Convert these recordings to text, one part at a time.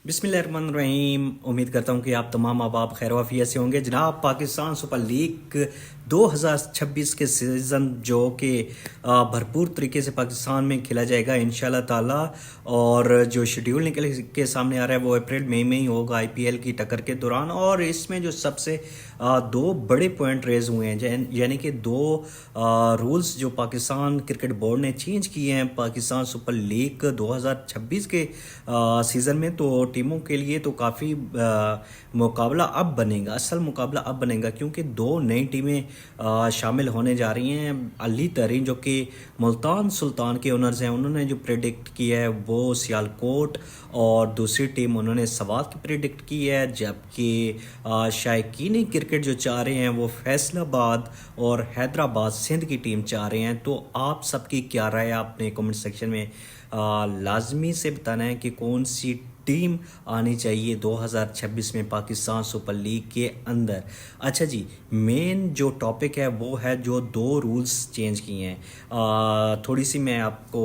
बिस्मिल्लाहिर्रहमानिर्रहीम। उम्मीद करता हूँ कि आप तमाम अहबाब खैर वाफियत से होंगे। जनाब, पाकिस्तान सुपर लीग 2026 के सीज़न जो कि भरपूर तरीके से पाकिस्तान में खेला जाएगा इंशाल्लाह ताला, और जो शेड्यूल निकल के सामने आ रहा है वो अप्रैल मई में ही होगा आईपीएल की टक्कर के दौरान। और इसमें जो सबसे दो बड़े पॉइंट रेज हुए हैं, यानी कि दो रूल्स जो पाकिस्तान क्रिकेट बोर्ड ने चेंज किए हैं पाकिस्तान सुपर लीग 2026 के सीज़न में, तो टीमों के लिए तो काफ़ी मुकाबला अब बनेगा, असल मुकाबला अब बनेगा, क्योंकि दो नई टीमें शामिल होने जा रही हैं। अली तरीन जो कि मुल्तान सुल्तान के ओनर्स हैं, उन्होंने जो प्रेडिक्ट किया है वो सियालकोट, और दूसरी टीम उन्होंने सवात की प्रेडिक्ट की है, जबकि शायकीनी क्रिकेट जो चाह रहे हैं वो फैसलाबाद और हैदराबाद सिंध की टीम चाह रहे हैं। तो आप सबकी क्या राय है, आपने कमेंट सेक्शन में लाजमी से बताना है कि कौन सी टीम आनी चाहिए 2026 में पाकिस्तान सुपर लीग के अंदर। अच्छा जी, मेन जो टॉपिक है वो है जो दो रूल्स चेंज किए हैं। थोड़ी सी मैं आपको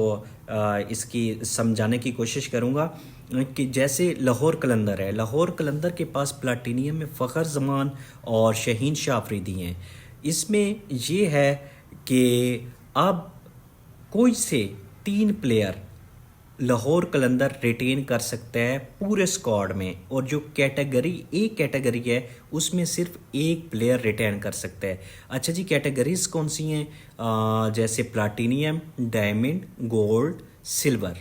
इसकी समझाने की कोशिश करूँगा कि जैसे लाहौर कलंदर है, लाहौर कलंदर के पास प्लाटीनियम में फ़खर जमान और शहीन शाह अफरीदी हैं। इसमें ये है कि अब कोई से 3 प्लेयर लाहौर कलंदर रिटेन कर सकता है पूरे स्क्वाड में, और जो कैटेगरी एक कैटेगरी है उसमें सिर्फ एक प्लेयर रिटेन कर सकता है। अच्छा जी, कैटेगरीज कौन सी हैं? जैसे platinum, diamond, gold, silver,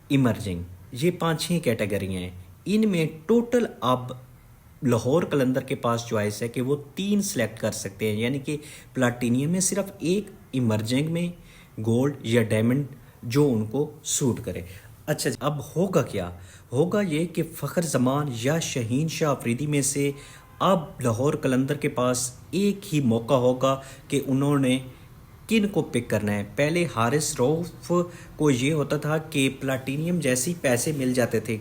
emerging, ये 5-6 कैटेगरियाँ हैं। इनमें टोटल अब लाहौर कलंदर के पास चॉइस है कि वो 3 सेलेक्ट कर सकते हैं, यानी कि प्लाटीनियम में सिर्फ एक, इमर्जिंग में गोल्ड या डायमंड जो उनको सूट करे। अच्छा, अब होगा क्या? होगा ये कि फ़खर जमान या शहीन शाह अफरीदी में से अब लाहौर कलंदर के पास एक ही मौका होगा कि उन्होंने किन को पिक करना है। पहले हारिस रऊफ को ये होता था कि प्लाटीनियम जैसे ही पैसे मिल जाते थे,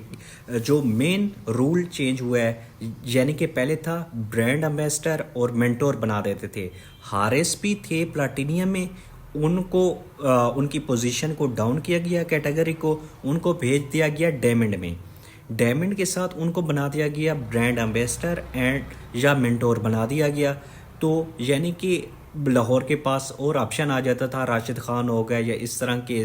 जो मेन रूल चेंज हुआ है, यानी कि पहले था ब्रांड एम्बेसडर और मेंटोर बना देते थे। हारिस भी थे प्लाटीनियम में, उनको उनकी पोजीशन को डाउन किया गया, कैटेगरी को उनको भेज दिया गया डायमंड में। डायमंड के साथ उनको बना दिया गया ब्रांड एम्बेसडर एंड या मेंटोर बना दिया गया। तो यानी कि लाहौर के पास और ऑप्शन आ जाता था, राशिद खान हो गया या इस तरह के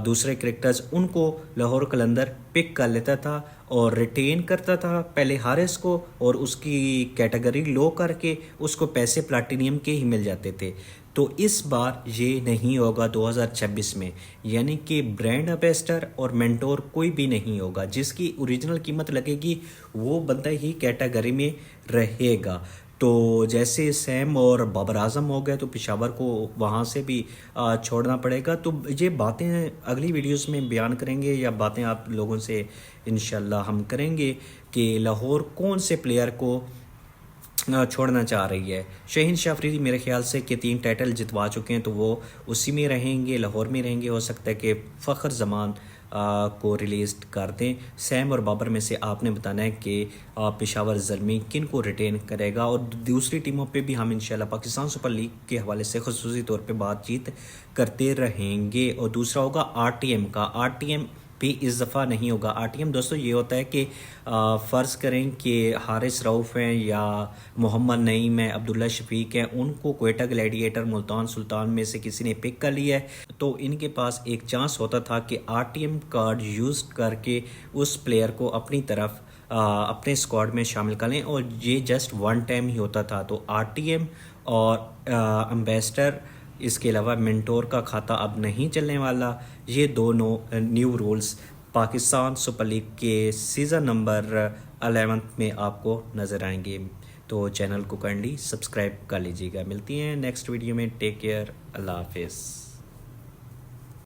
दूसरे क्रिकेटर्स, उनको लाहौर कलंदर पिक कर लेता था और रिटेन करता था पहले हारिस को, और उसकी कैटेगरी लो करके उसको पैसे प्लाटीनियम के ही मिल जाते थे। तो इस बार ये नहीं होगा 2026 में, यानी कि ब्रांड एम्बेसडर और मेंटोर कोई भी नहीं होगा। जिसकी ओरिजिनल कीमत लगेगी वो बंदा ही कैटेगरी में रहेगा। तो जैसे सैम और बाबर आजम हो गए तो पेशावर को वहाँ से भी छोड़ना पड़ेगा। तो ये बातें अगली वीडियोस में बयान करेंगे, या बातें आप लोगों से इंशाल्लाह हम करेंगे कि लाहौर कौन से प्लेयर को छोड़ना चाह रही है। शहीन शाह अफरीदी मेरे ख्याल से कि 3 टाइटल जितवा चुके हैं, तो वो उसी में रहेंगे, लाहौर में रहेंगे। हो सकता है कि फ़खर जमान को रिलीज़ कर दें। सैम और बाबर में से आपने बताना है कि पेशावर ज़ल्मी किन को रिटेन करेगा, और दूसरी टीमों पे भी हम इंशाल्लाह पाकिस्तान सुपर लीग के हवाले से ख़ुसूसी तौर पे बातचीत करते रहेंगे। और दूसरा होगा आरटीएम का। आरटीएम भी इस दफ़ा नहीं होगा। आरटीएम दोस्तों ये होता है कि फ़र्ज़ करें कि हारिस रऊफ़ हैं या मोहम्मद नईम है, अब्दुल्ला शफीक हैं, उनको क्वेटा ग्लैडिएटर मुल्तान सुल्तान में से किसी ने पिक कर लिया है, तो इनके पास एक चांस होता था कि आरटीएम कार्ड यूज़ करके उस प्लेयर को अपनी तरफ अपने स्क्वाड में शामिल कर लें, और ये जस्ट 1 टाइम ही होता था। तो आरटीएम और एम्बेसडर, इसके अलावा मेंटोर का खाता अब नहीं चलने वाला। ये दोनों new rules Pakistan super league के सीज़न नंबर 11 में आपको नज़र आएंगे। तो चैनल को काइंडली सब्सक्राइब कर लीजिएगा। मिलती हैं नेक्स्ट वीडियो में। टेक केयर, अल्लाह हाफिज़।